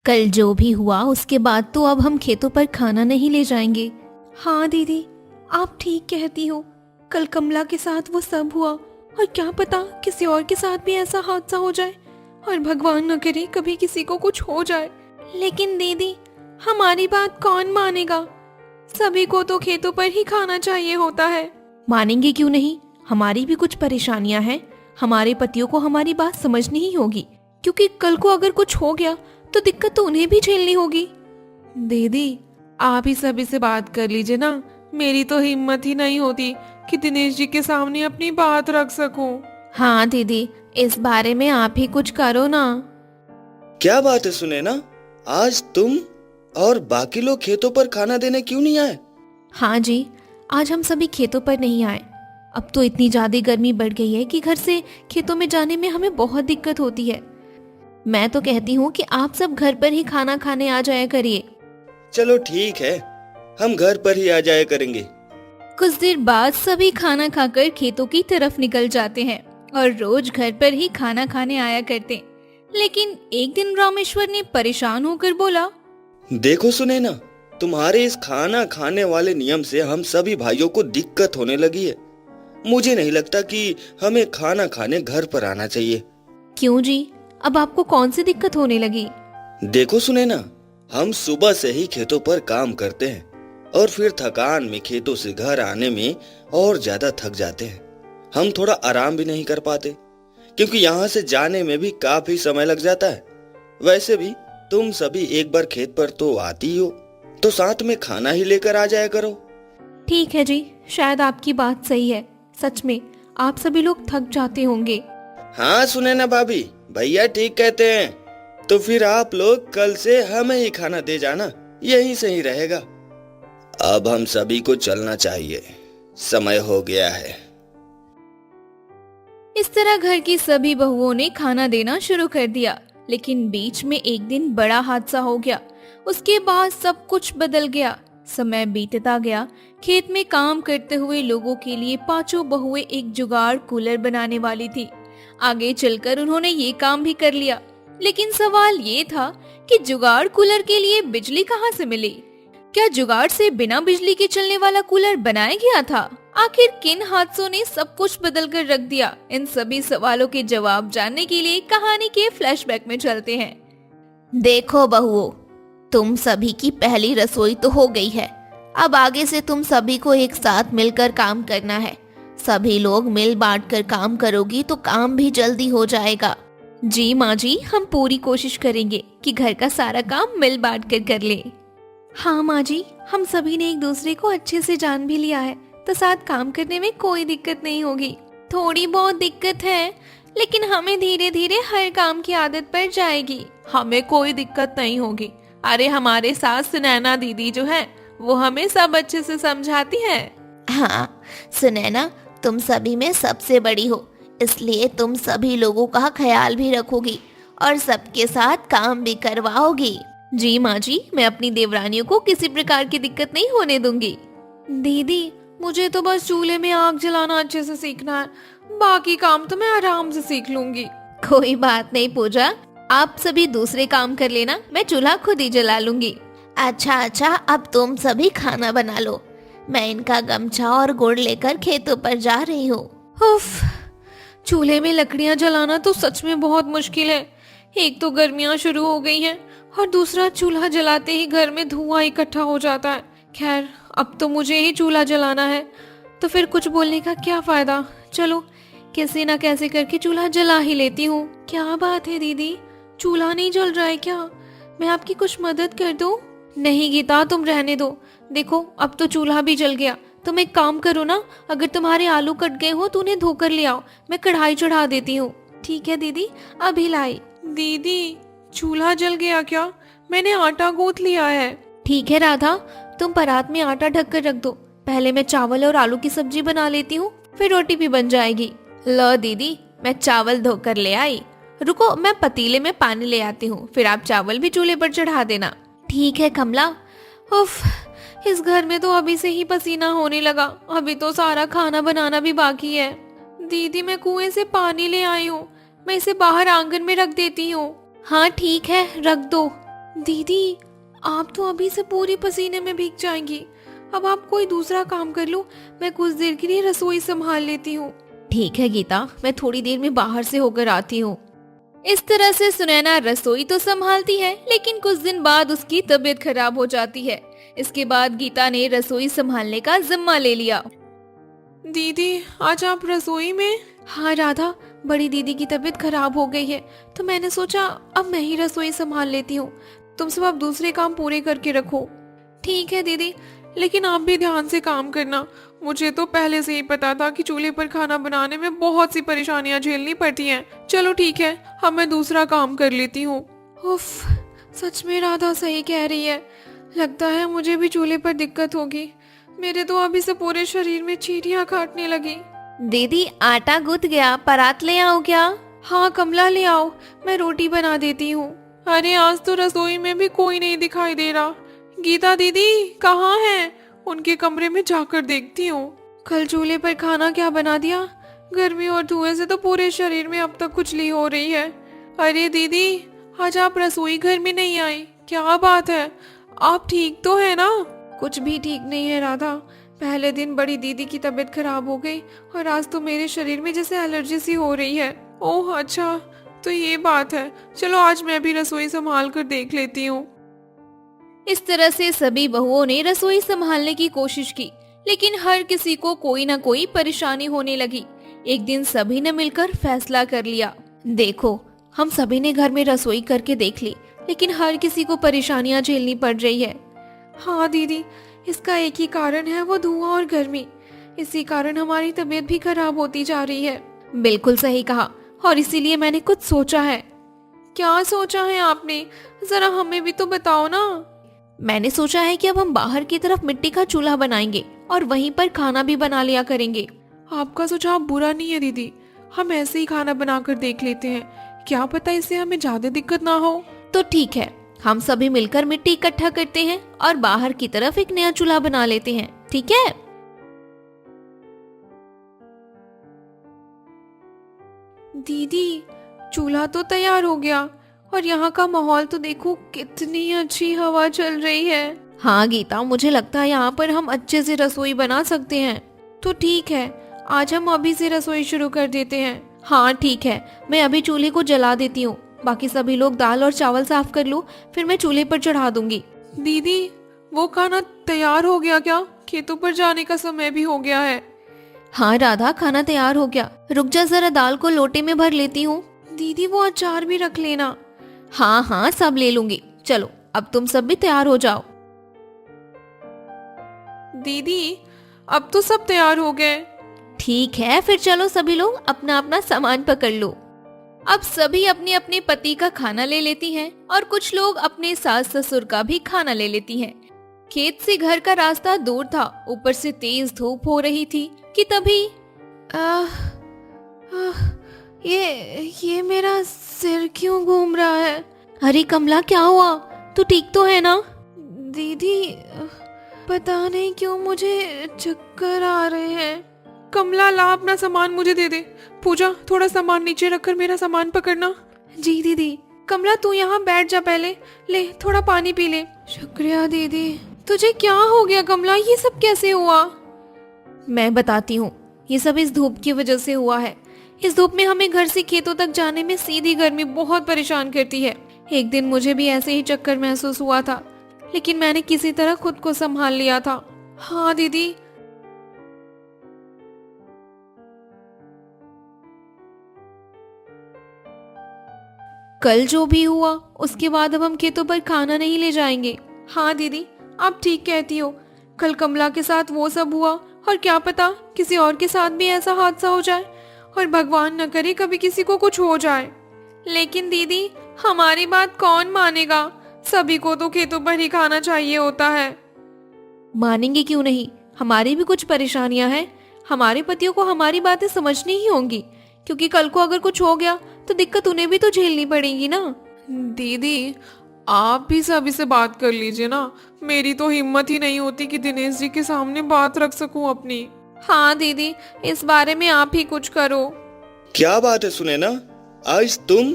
कल जो भी हुआ उसके बाद तो अब हम खेतों पर खाना नहीं ले जाएंगे। हाँ दीदी, आप ठीक कहती हो। कल कमला के साथ वो सब हुआ और क्या पता किसी और के साथ भी ऐसा हादसा हो जाए, और भगवान न करे कभी किसी को कुछ हो जाए। लेकिन दीदी, हमारी बात कौन मानेगा? सभी को तो खेतों पर ही खाना चाहिए होता है। मानेंगे क्यों नहीं, हमारी भी कुछ परेशानियां हैं। हमारे पतियों को हमारी बात समझनी ही होगी, क्योंकि कल को अगर कुछ हो गया तो दिक्कत तो उन्हें भी झेलनी होगी। दीदी, आप ही सभी से बात कर लीजिए ना। मेरी तो हिम्मत ही नहीं होती कि दिनेश जी के सामने अपनी बात रख सकूं। हाँ दीदी, इस बारे में आप ही कुछ करो ना। क्या बात है सुने ना, आज तुम और बाकी लोग खेतों पर खाना देने क्यों नहीं आए? हाँ जी, आज हम सभी खेतों पर नहीं आए। अब तो इतनी ज्यादा गर्मी बढ़ गई है कि घर से खेतों में जाने में हमें बहुत दिक्कत होती है। मैं तो कहती हूँ कि आप सब घर पर ही खाना खाने आ जाया करिए। चलो ठीक है, हम घर पर ही आ जाया करेंगे। कुछ देर बाद सभी खाना खाकर खेतों की तरफ निकल जाते हैं और रोज घर पर ही खाना खाने आया करते। लेकिन एक दिन रामेश्वर ने परेशान होकर बोला, देखो सुने ना, तुम्हारे इस खाना खाने वाले नियम से हम सभी भाइयों को दिक्कत होने लगी है। मुझे नहीं लगता कि हमें खाना खाने घर पर आना चाहिए। क्यों जी, अब आपको कौन सी दिक्कत होने लगी? देखो सुने ना, हम सुबह से ही खेतों पर काम करते हैं और फिर थकान में खेतों से घर आने में और ज्यादा थक जाते हैं। हम थोड़ा आराम भी नहीं कर पाते, क्योंकि यहाँ से जाने में भी काफी समय लग जाता है। वैसे भी तुम सभी एक बार खेत पर तो आती हो, तो साथ में खाना ही लेकर आ जाया करो। ठीक है जी, शायद आपकी बात सही है। सच में आप सभी लोग थक जाते होंगे। हाँ सुने ना भाभी, भैया ठीक कहते हैं। तो फिर आप लोग कल से हमें ही खाना दे जाना, यही सही रहेगा। अब हम सभी को चलना चाहिए, समय हो गया है। इस तरह घर की सभी बहुओं ने खाना देना शुरू कर दिया। लेकिन बीच में एक दिन बड़ा हादसा हो गया। उसके बाद सब कुछ बदल गया। समय बीतता गया। खेत में काम करते हुए लोगों के लिए पांचों बहुएं एक जुगाड़ कूलर बनाने वाली थी। आगे चलकर उन्होंने ये काम भी कर लिया। लेकिन सवाल ये था कि जुगाड़ कूलर के लिए बिजली कहाँ से मिली? क्या जुगाड़ से बिना बिजली के चलने वाला कूलर बनाया गया था? आखिर किन हादसों ने सब कुछ बदल कर रख दिया? इन सभी सवालों के जवाब जानने के लिए कहानी के फ्लैशबैक में चलते हैं। देखो बहुओं, तुम सभी की पहली रसोई तो हो गई है। अब आगे से तुम सभी को एक साथ मिलकर काम करना है। सभी लोग मिल बांट कर काम करोगी तो काम भी जल्दी हो जाएगा। जी माँ जी, हम पूरी कोशिश करेंगे कि घर का सारा काम मिल बांट कर कर ले। हाँ माँ जी, हम सभी ने एक दूसरे को अच्छे से जान भी लिया है, तो साथ काम करने में कोई दिक्कत नहीं होगी। थोड़ी बहुत दिक्कत है, लेकिन हमें धीरे धीरे हर काम की आदत पड़ जाएगी। हमें कोई दिक्कत नहीं होगी। अरे हमारे साथ सुनैना दीदी जो है, वो हमें सब अच्छे से समझाती है। हाँ सुनैना, तुम सभी में सबसे बड़ी हो, इसलिए तुम सभी लोगों का ख्याल भी रखोगी और सबके साथ काम भी करवाओगी। जी माँ जी, मैं अपनी देवरानियों को किसी प्रकार की दिक्कत नहीं होने दूंगी। दीदी, मुझे तो बस चूल्हे में आग जलाना अच्छे से सीखना है, बाकी काम तो मैं आराम से सीख लूंगी। कोई बात नहीं पूजा, आप सभी दूसरे काम कर लेना, मैं चूल्हा खुद ही जला लूंगी। अच्छा, अब तुम सभी खाना बना लो। मैं इनका गमछा और गुड़ लेकर खेतों पर जा रही हूँ। उफ, चूल्हे में लकड़ियां जलाना तो सच में बहुत मुश्किल है। एक तो गर्मियां शुरू हो गई हैं और दूसरा चूल्हा जलाते ही घर में धुआं इकट्ठा हो जाता है। खैर, अब तो मुझे ही चूल्हा जलाना है, तो फिर कुछ बोलने का क्या फायदा। चलो कैसे ना कैसे करके चूल्हा जला ही लेती हूँ। क्या बात है दीदी, चूल्हा नहीं जल रहा है क्या? मैं आपकी कुछ मदद कर दूं? नहीं गीता, तुम रहने दो। देखो अब तो चूल्हा भी जल गया। तुम एक काम करो ना, अगर तुम्हारे आलू कट गए हो तो उन्हें धोकर ले आओ, मैं कढ़ाई चढ़ा देती हूँ। ठीक है दीदी, अभी लाई। दीदी, चूल्हा जल गया क्या? मैंने आटा गूंथ लिया है। ठीक है राधा, तुम परात में आटा ढक कर रख दो। पहले मैं चावल और आलू की सब्जी बना लेती हूँ, फिर रोटी भी बन जाएगी। लो दीदी, मैं चावल धोकर ले आई। रुको, मैं पतीले में पानी ले आती हूँ, फिर आप चावल भी चूल्हे पर चढ़ा देना। ठीक है कमला। उफ, इस घर में तो अभी से ही पसीना होने लगा। अभी तो सारा खाना बनाना भी बाकी है। दीदी, मैं कुएं से पानी ले आई हूँ, मैं इसे बाहर आंगन में रख देती हूँ। हाँ ठीक है, रख दो। दीदी, आप तो अभी से पूरी पसीने में भीग जाएंगी। अब आप कोई दूसरा काम कर लो, मैं कुछ देर के लिए रसोई संभाल लेती हूँ। ठीक है गीता, मैं थोड़ी देर में बाहर से होकर आती हूँ। इस तरह से सुनैना रसोई तो संभालती है, लेकिन कुछ दिन बाद उसकी तबीयत खराब हो जाती है। इसके बाद गीता ने रसोई संभालने का जिम्मा ले लिया। दीदी, आज आप रसोई में? हाँ राधा, बड़ी दीदी की तबीयत खराब हो गई है, तो मैंने सोचा अब मैं ही रसोई संभाल लेती हूँ। तुम सब अब दूसरे काम पूरे करके रखो। ठीक है दीदी, लेकिन आप भी ध्यान से काम करना। मुझे तो पहले से ही पता था कि चूल्हे पर खाना बनाने में बहुत सी परेशानियां झेलनी पड़ती हैं। चलो ठीक है, अब मैं दूसरा काम कर लेती हूँ। उफ, सच में राधा सही कह रही है। लगता है मुझे भी चूल्हे पर दिक्कत होगी। मेरे तो अभी से पूरे शरीर में चींटियां काटने लगी। दीदी, आटा गूंथ गया, परात ले आओ क्या? हाँ कमला, ले आओ, मैं रोटी बना देती हूँ। अरे आज तो रसोई में भी कोई नहीं दिखाई दे रहा। गीता दीदी कहाँ हैं? उनके कमरे में जाकर देखती हूँ। कल चूल्हे पर खाना क्या बना दिया? गर्मी और धुएं से तो पूरे शरीर में अब तक खुजली हो रही है। अरे दीदी, आज आप रसोई घर में नहीं आई, क्या बात है? आप ठीक तो है ना? कुछ भी ठीक नहीं है राधा। पहले दिन बड़ी दीदी की तबीयत खराब हो गई और आज तो मेरे शरीर में जैसे एलर्जी सी हो रही है। ओह अच्छा, तो ये बात है। चलो आज मैं भी रसोई संभाल कर देख लेती हूँ। इस तरह से सभी बहुओं ने रसोई संभालने की कोशिश की, लेकिन हर किसी को कोई ना कोई परेशानी होने लगी। एक दिन सभी ने मिलकर फैसला कर लिया, देखो, हम सभी ने घर में रसोई करके देख ली, लेकिन हर किसी को परेशानियां झेलनी पड़ रही है। हाँ दीदी, इसका एक ही कारण है, वो धुआं और गर्मी। इसी कारण हमारी तबीयत भी खराब होती जा रही है। बिल्कुल सही कहा, और इसीलिए मैंने कुछ सोचा है। क्या सोचा है आपने? जरा हमें भी तो बताओ ना। मैंने सोचा है कि अब हम बाहर की तरफ मिट्टी का चूल्हा बनाएंगे और वहीं पर खाना भी बना लिया करेंगे। आपका सुझाव बुरा नहीं है दीदी, हम ऐसे ही खाना बनाकर देख लेते हैं, क्या पता इससे हमें ज्यादा दिक्कत ना हो। तो ठीक है, हम सभी मिलकर मिट्टी इकट्ठा करते हैं और बाहर की तरफ एक नया चूल्हा बना लेते हैं, ठीक है? दीदी, चूल्हा तो तैयार हो गया और यहाँ का माहौल तो देखो, कितनी अच्छी हवा चल रही है। हाँ गीता, मुझे लगता है यहाँ पर हम अच्छे से रसोई बना सकते हैं। तो ठीक है, आज हम अभी से रसोई शुरू कर देते हैं। हाँ ठीक है, मैं अभी चूल्हे को जला देती हूँ। बाकी सभी लोग दाल और चावल साफ कर लो, फिर मैं चूल्हे पर चढ़ा दूंगी। दीदी, वो खाना तैयार हो गया क्या? खेतों पर जाने का समय भी हो गया है। हाँ राधा, खाना तैयार हो गया। रुक जा, जरा दाल को लोटे में भर लेती हूँ। दीदी, वो अचार भी रख लेना। हाँ हाँ, सब ले लूंगी। चलो, अब तुम सब भी तैयार हो जाओ। दीदी, अब तो सब तैयार हो गए। ठीक है, फिर चलो सभी लोग अपना अपना सामान पकड़ लो। अब सभी अपने अपने पति का खाना ले लेती हैं और कुछ लोग अपने सास ससुर का भी खाना ले लेती हैं। खेत से घर का रास्ता दूर था, ऊपर से तेज धूप हो रही थी कि तभी ये मेरा सिर क्यों घूम रहा है? अरे कमला, क्या हुआ? तू ठीक तो है ना? दीदी, पता नहीं क्यों मुझे चक्कर आ रहे हैं। कमला, ला अपना सामान मुझे दे दे। पूजा, थोड़ा सामान नीचे रखकर मेरा सामान पकड़ना। जी दीदी। कमला, तू यहाँ बैठ जा, पहले ले थोड़ा पानी पी ले। शुक्रिया दीदी। तुझे क्या हो गया कमला? ये सब कैसे हुआ? मैं बताती हूँ, ये सब इस धूप की वजह से हुआ है। इस धूप में हमें घर से खेतों तक जाने में सीधी गर्मी बहुत परेशान करती है। एक दिन मुझे भी ऐसे ही चक्कर महसूस हुआ था, लेकिन मैंने किसी तरह खुद को संभाल लिया था। हाँ दीदी। कल जो भी हुआ उसके बाद अब हम खेतों पर खाना नहीं ले जाएंगे। हाँ दीदी, आप ठीक कहती हो। कल कमला के साथ वो सब हुआ और क्या पता किसी और के साथ भी ऐसा हादसा हो जाए, और भगवान न करे कभी किसी को कुछ हो जाए। लेकिन दीदी, हमारी बात कौन मानेगा? सभी को तो खेतों पर ही खाना चाहिए होता है। मानेंगे क्यों नहीं, हमारी भी कुछ परेशानियां हैं। हमारे पतियों को हमारी बातें समझनी ही होंगी, क्योंकि कल को अगर कुछ हो गया तो दिक्कत उन्हें भी तो झेलनी पड़ेगी ना। दीदी, आप भी सभी से बात कर लीजिए ना। मेरी तो हिम्मत ही नहीं होती कि दिनेश जी के सामने बात रख सकूं अपनी। हाँ दीदी, इस बारे में आप ही कुछ करो। क्या बात है सुनैना, आज तुम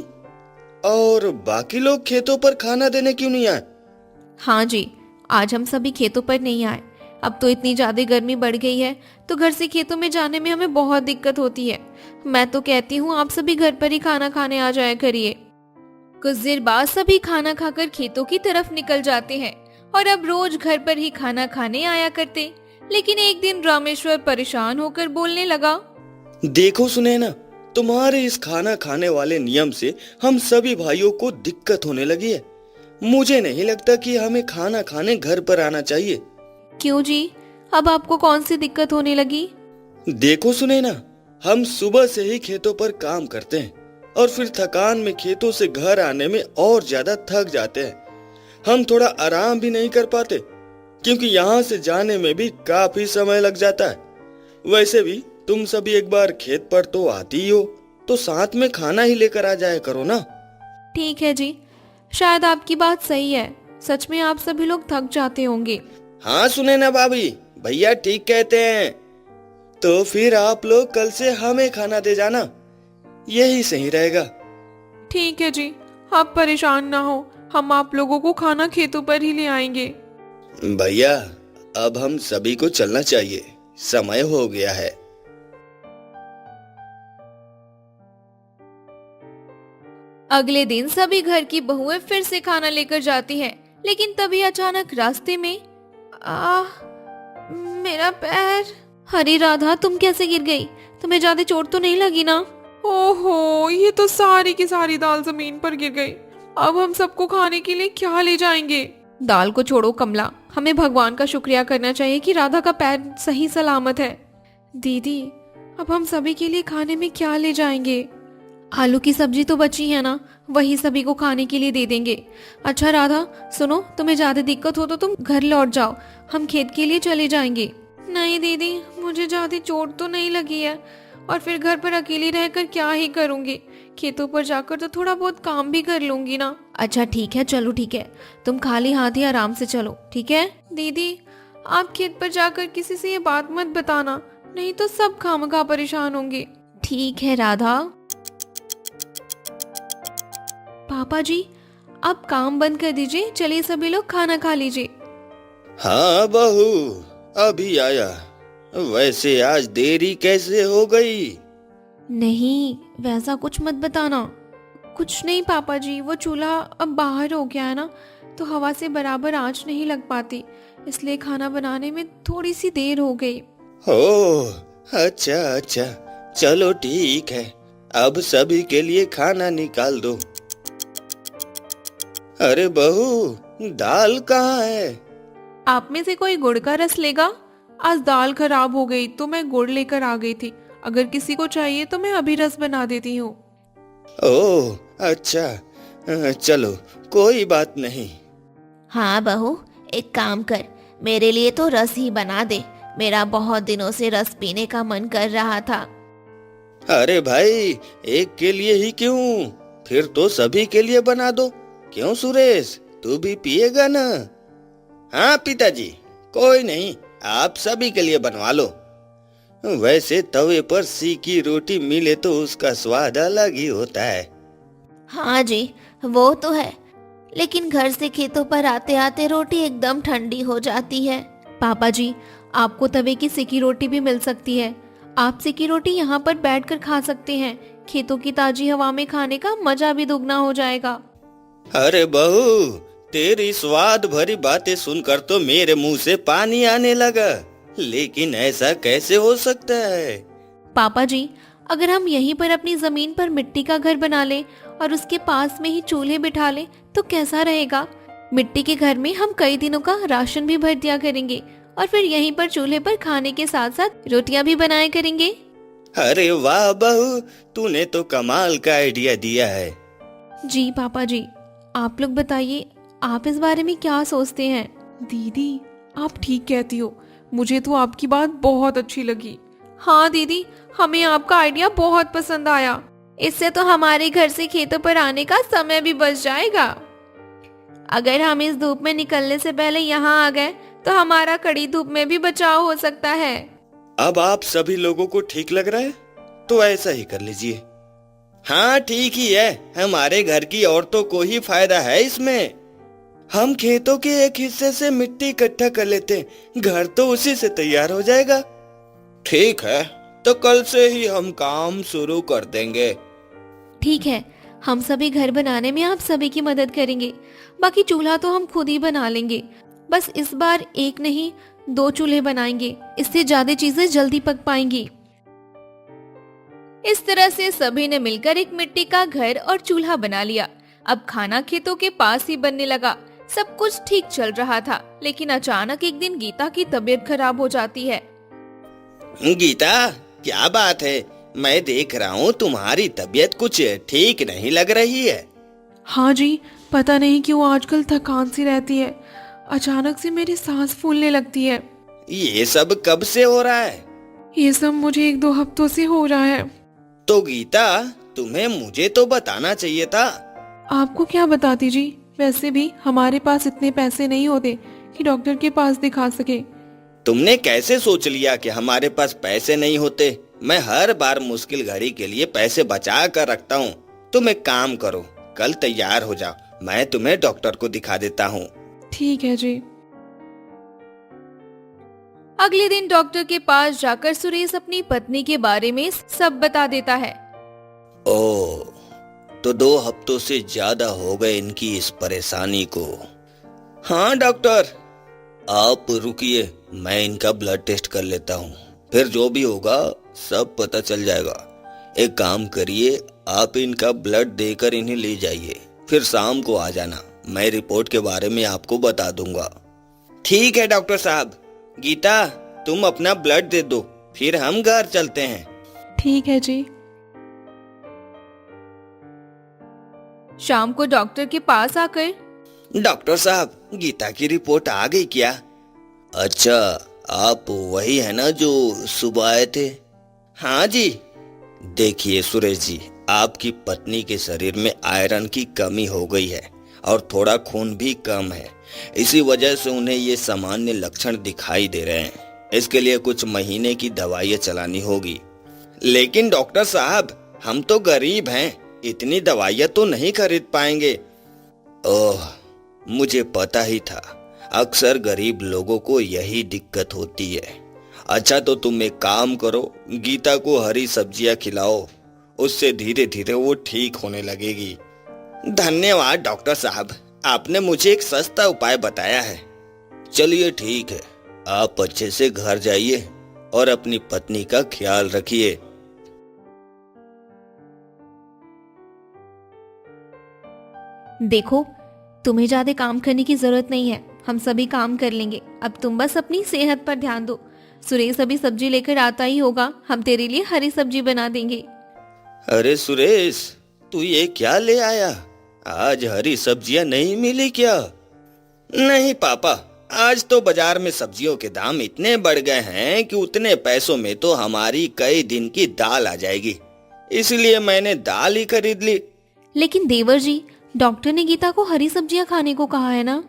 और बाकी लोग खेतों पर खाना देने क्यों नहीं आए? हाँ जी, आज हम सभी खेतों पर नहीं आए। अब तो इतनी ज्यादा गर्मी बढ़ गई है तो घर से खेतों में जाने में हमें बहुत दिक्कत होती है। मैं तो कहती हूँ आप सभी घर पर ही खाना खाने आ जाया करिए। कुछ देर बाद सभी खाना खाकर खेतों की तरफ निकल जाते हैं और अब रोज घर पर ही खाना खाने आया करते। लेकिन एक दिन रामेश्वर परेशान होकर बोलने लगा। देखो सुनैना, तुम्हारे इस खाना खाने वाले नियम से हम सभी भाइयों को दिक्कत होने लगी है। मुझे नहीं लगता कि हमें खाना खाने घर पर आना चाहिए। क्यों जी, अब आपको कौन सी दिक्कत होने लगी? देखो सुनैना, हम सुबह से ही खेतों पर काम करते हैं और फिर थकान में खेतों से घर आने में और ज्यादा थक जाते हैं। हम थोड़ा आराम भी नहीं कर पाते क्योंकि यहाँ से जाने में भी काफी समय लग जाता है। वैसे भी तुम सभी एक बार खेत पर तो आती ही हो, तो साथ में खाना ही लेकर आ जाया करो ना। ठीक है जी, शायद आपकी बात सही है। सच में आप सभी लोग थक जाते होंगे। हाँ सुनैना भाभी, भैया ठीक कहते हैं। तो फिर आप लोग कल से हमें खाना दे जाना, यही सही रहेगा। ठीक है जी, आप परेशान ना हो, हम आप लोगों को खाना खेतों पर ही ले आएंगे। भैया, अब हम सभी को चलना चाहिए, समय हो गया है। अगले दिन सभी घर की बहुएं फिर से खाना लेकर जाती हैं, लेकिन तभी अचानक रास्ते में मेरा पैर। अरे राधा, तुम कैसे गिर गई? तुम्हें ज्यादा चोट तो नहीं लगी ना? ओहो, ये तो सारी की सारी दाल जमीन पर गिर गई। अब हम सबको खाने के लिए क्या ले जाएंगे? दाल को छोड़ो कमला, हमें भगवान का शुक्रिया करना चाहिए कि राधा का पैर सही सलामत है। दीदी, अब हम सभी के लिए खाने में क्या ले जाएंगे? आलू की सब्जी तो बची है ना, वही सभी को खाने के लिए दे देंगे। अच्छा राधा सुनो, तुम्हें ज्यादा दिक्कत हो तो तुम घर लौट जाओ, हम खेत के लिए चले जाएंगे। नहीं दीदी, मुझे ज्यादा चोट तो नहीं लगी है, और फिर घर पर अकेली रहकर क्या ही करूंगी। खेतों पर जाकर तो थोड़ा बहुत काम भी कर लूंगी ना। अच्छा ठीक है, चलो ठीक है, तुम खाली हाथ ही आराम से चलो, ठीक है? दीदी, आप खेत पर जाकर किसी से ये बात मत बताना, नहीं तो सब खामखा परेशान होंगे। ठीक है राधा। पापा जी, आप काम बंद कर दीजिए, चलिए सभी लोग खाना खा लीजिए। हाँ बहू, अभी आया। वैसे आज देरी कैसे हो गई? नहीं, वैसा कुछ मत बताना। कुछ नहीं पापा जी, वो चूल्हा अब बाहर हो गया है ना, तो हवा से बराबर आंच नहीं लग पाती, इसलिए खाना बनाने में थोड़ी सी देर हो गई। ओह, अच्छा अच्छा, चलो ठीक है, अब सभी के लिए खाना निकाल दो। अरे बहू, दाल कहाँ है? आप में से कोई गुड़ का रस लेगा? आज दाल खराब हो गई तो मैं गुड़ लेकर आ गई थी, अगर किसी को चाहिए तो मैं अभी रस बना देती हूँ। ओह अच्छा, चलो कोई बात नहीं। हाँ बहू, एक काम कर, मेरे लिए तो रस ही बना दे, मेरा बहुत दिनों से रस पीने का मन कर रहा था। अरे भाई, एक के लिए ही क्यों, फिर तो सभी के लिए बना दो। क्यों सुरेश, तू भी पिएगा ना? हाँ पिताजी, कोई नहीं, आप सभी के लिए बनवा लो। वैसे तवे पर सीकी रोटी मिले तो उसका स्वाद अलग ही होता है। हाँ जी, वो तो है, लेकिन घर से खेतों पर आते आते रोटी एकदम ठंडी हो जाती है। पापा जी, आपको तवे की सेकी रोटी भी मिल सकती है, आप सेकी रोटी यहाँ पर बैठकर खा सकते हैं। खेतों की ताजी हवा में खाने का मजा भी दुगना हो जाएगा। अरे बहू, तेरी स्वाद भरी बातें सुनकर तो मेरे मुंह से पानी आने लगा, लेकिन ऐसा कैसे हो सकता है? पापा जी, अगर हम यहीं पर अपनी जमीन पर मिट्टी का घर बना लें और उसके पास में ही चूल्हे बिठा लें तो कैसा रहेगा? मिट्टी के घर में हम कई दिनों का राशन भी भर दिया करेंगे और फिर यहीं पर चूल्हे पर खाने के साथ साथ रोटियां भी बनाया करेंगे। अरे वाह बहू, तूने तो कमाल का आइडिया दिया है। जी पापा जी, आप लोग बताइए, आप इस बारे में क्या सोचते हैं? दीदी, आप ठीक कहती हो, मुझे तो आपकी बात बहुत अच्छी लगी। हाँ दीदी, हमें आपका आइडिया बहुत पसंद आया, इससे तो हमारे घर से खेतों पर आने का समय भी बच जाएगा। अगर हम इस धूप में निकलने से पहले यहाँ आ गए तो हमारा कड़ी धूप में भी बचाव हो सकता है। अब आप सभी लोगों को ठीक लग रहा है तो ऐसा ही कर लीजिए। हाँ ठीक ही है, हमारे घर की औरतों को ही फायदा है इसमें। हम खेतों के एक हिस्से से मिट्टी इकट्ठा कर लेते हैं, घर तो उसी से तैयार हो जाएगा। ठीक है, तो कल से ही हम काम शुरू कर देंगे। ठीक है, हम सभी घर बनाने में आप सभी की मदद करेंगे। बाकी चूल्हा तो हम खुद ही बना लेंगे। बस इस बार एक नहीं 2 चूल्हे बनाएंगे, इससे ज्यादा चीजें जल्दी पक पाएंगी। इस तरह से सभी ने मिलकर एक मिट्टी का घर और चूल्हा बना लिया। अब खाना खेतों के पास ही बनने लगा। सब कुछ ठीक चल रहा था, लेकिन अचानक एक दिन गीता की तबीयत खराब हो जाती है। गीता, क्या बात है? मैं देख रहा हूँ तुम्हारी तबीयत कुछ ठीक नहीं लग रही है। हाँ जी, पता नहीं क्यों आजकल थकान सी रहती है। अचानक से मेरी सांस फूलने लगती है। ये सब कब से हो रहा है? ये सब मुझे 1-2 हफ्तों से हो रहा है। तो गीता, तुम्हें मुझे तो बताना चाहिए था। आपको क्या बताती जी? वैसे भी हमारे पास इतने पैसे नहीं होते कि डॉक्टर के पास दिखा सके। तुमने कैसे सोच लिया कि हमारे पास पैसे नहीं होते? मैं हर बार मुश्किल घड़ी के लिए पैसे बचा कर रखता हूँ। तुम एक काम करो, कल तैयार हो जाओ, मैं तुम्हें डॉक्टर को दिखा देता हूँ। ठीक है जी। अगले दिन डॉक्टर के पास जाकर सुरेश अपनी पत्नी के बारे में सब बता देता है। ओह, तो 2 हफ्तों से ज्यादा हो गए इनकी इस परेशानी को। हाँ डॉक्टर, आप रुकिए, मैं इनका ब्लड टेस्ट कर लेता हूँ, फिर जो भी होगा सब पता चल जाएगा। एक काम करिए, आप इनका ब्लड देकर इन्हें ले जाइए, फिर शाम को आ जाना, मैं रिपोर्ट के बारे में आपको बता दूंगा। ठीक है डॉक्टर साहब। गीता, तुम अपना ब्लड दे दो, फिर हम घर चलते हैं। ठीक है जी। शाम को डॉक्टर के पास आकर, डॉक्टर साहब, गीता की रिपोर्ट आ गई क्या? अच्छा, आप वही है ना जो सुबह आए थे? हाँ जी। देखिए सुरेश जी, आपकी पत्नी के शरीर में आयरन की कमी हो गई है और थोड़ा खून भी कम है। इसी वजह से उन्हें ये सामान्य लक्षण दिखाई दे रहे हैं। इसके लिए कुछ महीने की दवाइयाँ चलानी होगी। लेकिन डॉक्टर साहब, हम तो गरीब हैं, इतनी दवाइयाँ तो नहीं खरीद पाएंगे। ओह, मुझे पता ही था, अक्सर गरीब लोगों को यही दिक्कत होती है। अच्छा, तो तुम एक काम करो, गीता को हरी सब्जियां खिलाओ, उससे धीरे धीरे वो ठीक होने लगेगी। धन्यवाद डॉक्टर साहब, आपने मुझे एक सस्ता उपाय बताया है। चलिए ठीक है, आप अच्छे से घर जाइए और अपनी पत्नी का ख्याल रखिए। देखो, तुम्हें ज्यादा काम करने की जरूरत नहीं है, हम सभी काम कर लेंगे। अब तुम बस अपनी सेहत पर ध्यान दो। सुरेश अभी सब्जी लेकर आता ही होगा, हम तेरे लिए हरी सब्जी बना देंगे। अरे सुरेश, तू ये क्या ले आया? आज हरी सब्जियां नहीं मिली क्या? नहीं पापा, आज तो बाजार में सब्जियों के दाम इतने बढ़ गए हैं कि उतने पैसों में तो हमारी कई दिन की दाल आ जाएगी, इसलिए मैंने दाल ही खरीद ली। लेकिन देवर जी, डॉक्टर ने गीता को हरी सब्जियां खाने को कहा है ना।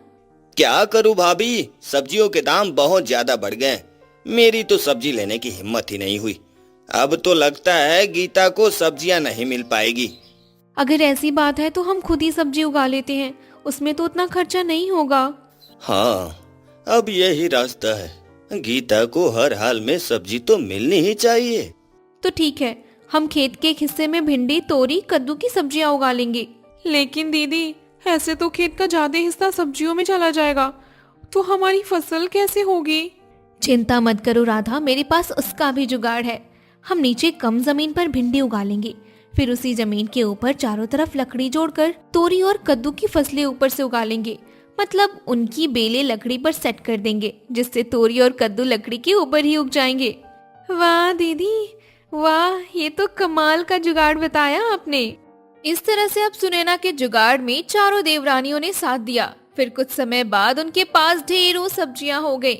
क्या करूं भाभी, सब्जियों के दाम बहुत ज्यादा बढ़ गए। मेरी तो सब्जी लेने की हिम्मत ही नहीं हुई। अब तो लगता है गीता को सब्जियां नहीं मिल पाएगी। अगर ऐसी बात है तो हम खुद ही सब्जी उगा लेते हैं, उसमें तो उतना खर्चा नहीं होगा। हाँ, अब यही रास्ता है। गीता को हर हाल में सब्जी तो मिलनी ही चाहिए। तो ठीक है, हम खेत के एक हिस्से में भिंडी, तोरी, कद्दू की सब्जियां उगा लेंगे। लेकिन दीदी, ऐसे तो खेत का ज्यादा हिस्सा सब्जियों में चला जाएगा, तो हमारी फसल कैसे होगी? चिंता मत करो राधा, मेरे पास उसका भी जुगाड़ है। हम नीचे कम जमीन पर भिंडी उगा लेंगे, फिर उसी जमीन के ऊपर चारों तरफ लकड़ी जोड़कर तोरी और कद्दू की फसलें ऊपर से उगा लेंगे। मतलब उनकी बेलें लकड़ी पर सेट कर देंगे, जिससे तोरी और कद्दू लकड़ी के ऊपर ही उग जाएंगे। वाह दीदी वाह, ये तो कमाल का जुगाड़ बताया आपने। इस तरह से अब सुनैना के जुगाड़ में चारों देवरानियों ने साथ दिया। फिर कुछ समय बाद उनके पास ढेरों सब्जियां हो गई।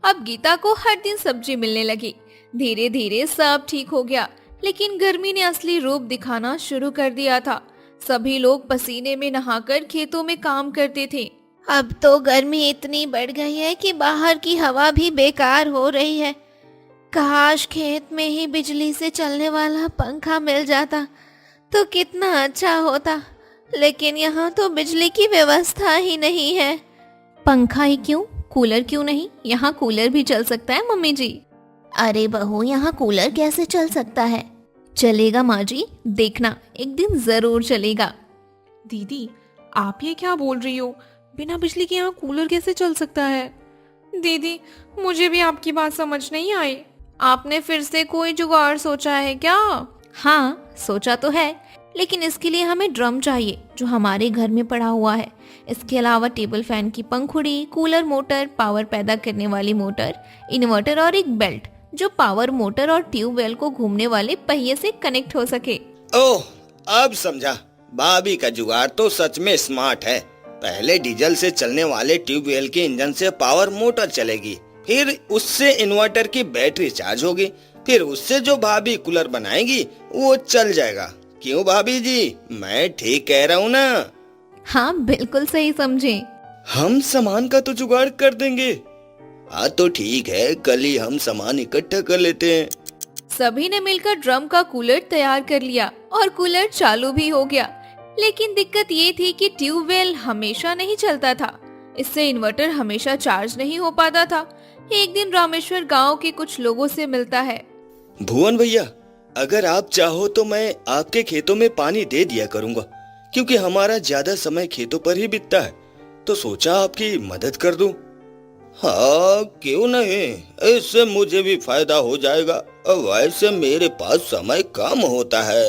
अब गीता को हर दिन सब्जी मिलने लगी। धीरे धीरे सब ठीक हो गया, लेकिन गर्मी ने असली रूप दिखाना शुरू कर दिया था। सभी लोग पसीने में नहाकर खेतों में काम करते थे। अब तो गर्मी इतनी बढ़ गई है कि बाहर की हवा भी बेकार हो रही है। काश खेत में ही बिजली से चलने वाला पंखा मिल जाता तो कितना अच्छा होता, लेकिन यहाँ तो बिजली की व्यवस्था ही नहीं है। पंखा ही क्यों, कूलर क्यों नहीं? यहाँ कूलर भी चल सकता है मम्मी जी। अरे बहू, यहाँ कूलर कैसे चल सकता है? चलेगा माँ जी, देखना एक दिन जरूर चलेगा। दीदी, आप ये क्या बोल रही हो? बिना बिजली के यहाँ कूलर कैसे चल सकता है? दीदी, मुझे भी आपकी बात समझ नहीं आई। आपने फिर से कोई जुगाड़ सोचा है क्या? हाँ सोचा तो है, लेकिन इसके लिए हमें ड्रम चाहिए जो हमारे घर में पड़ा हुआ है। इसके अलावा टेबल फैन की पंखुड़ी, कूलर मोटर, पावर पैदा करने वाली मोटर, इन्वर्टर और एक बेल्ट जो पावर मोटर और ट्यूबवेल को घूमने वाले पहिए से कनेक्ट हो सके। ओह, अब समझा। भाभी का जुगाड़ तो सच में स्मार्ट है। पहले डीजल से चलने वाले ट्यूबवेल के इंजन से पावर मोटर चलेगी, फिर उससे इन्वर्टर की बैटरी चार्ज होगी, फिर उससे जो भाभी कूलर बनाएगी वो चल जाएगा। क्यों भाभी जी, मैं ठीक कह रहा हूँ ना? हाँ बिल्कुल सही समझे। हम सामान का तो जुगाड़ कर देंगे। हाँ तो ठीक है, कल ही हम सामान इकट्ठा कर लेते हैं। सभी ने मिलकर ड्रम का कूलर तैयार कर लिया और कूलर चालू भी हो गया। लेकिन दिक्कत ये थी कि ट्यूबवेल हमेशा नहीं चलता था, इससे इन्वर्टर हमेशा चार्ज नहीं हो पाता था। एक दिन रामेश्वर गांव के कुछ लोगों से मिलता है। भुवन भैया, अगर आप चाहो तो मैं आपके खेतों में पानी दे दिया करूंगा, क्योंकि हमारा ज्यादा समय खेतों पर ही बीतता है, तो सोचा आपकी मदद कर दूं। हाँ क्यों नहीं, इससे मुझे भी फायदा हो जाएगा। वैसे मेरे पास समय कम होता है।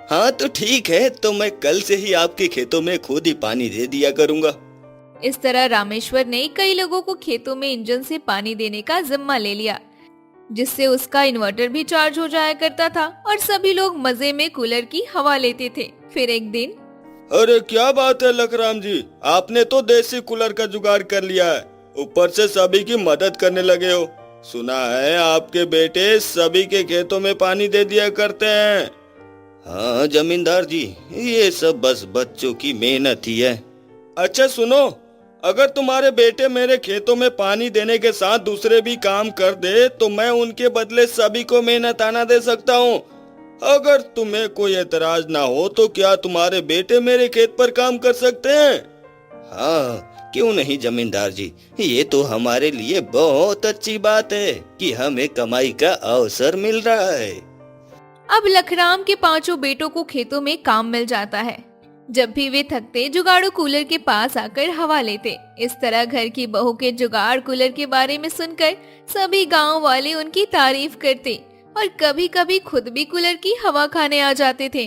हाँ तो ठीक है, तो मैं कल से ही आपके खेतों में खुद ही पानी दे दिया करूंगा। इस तरह रामेश्वर ने कई लोगों को खेतों में इंजन से पानी देने का जिम्मा ले लिया, जिससे उसका इन्वर्टर भी चार्ज हो जाया करता था और सभी लोग मजे में कूलर की हवा लेते थे। फिर एक दिन, अरे क्या बात है लखराम जी, आपने तो देसी कूलर का जुगाड़ कर लिया है, ऊपर से सभी की मदद करने लगे हो। सुना है आपके बेटे सभी के खेतों में पानी दे दिया करते हैं। हाँ जमींदार जी, ये सब बस बच्चों की मेहनत ही है। अच्छा सुनो, अगर तुम्हारे बेटे मेरे खेतों में पानी देने के साथ दूसरे भी काम कर दे तो मैं उनके बदले सभी को मेहनताना दे सकता हूँ। अगर तुम्हें कोई एतराज ना हो तो क्या तुम्हारे बेटे मेरे खेत पर काम कर सकते हैं? हाँ क्यों नहीं जमींदार जी, ये तो हमारे लिए बहुत अच्छी बात है कि हमें कमाई का अवसर मिल रहा है। अब लखराम के पांचों बेटों को खेतों में काम मिल जाता है। जब भी वे थकते, जुगाड़ू कूलर के पास आकर हवा लेते। इस तरह घर की बहू के जुगाड़ कूलर के बारे में सुनकर सभी गांव वाले उनकी तारीफ करते और कभी कभी खुद भी कूलर की हवा खाने आ जाते थे।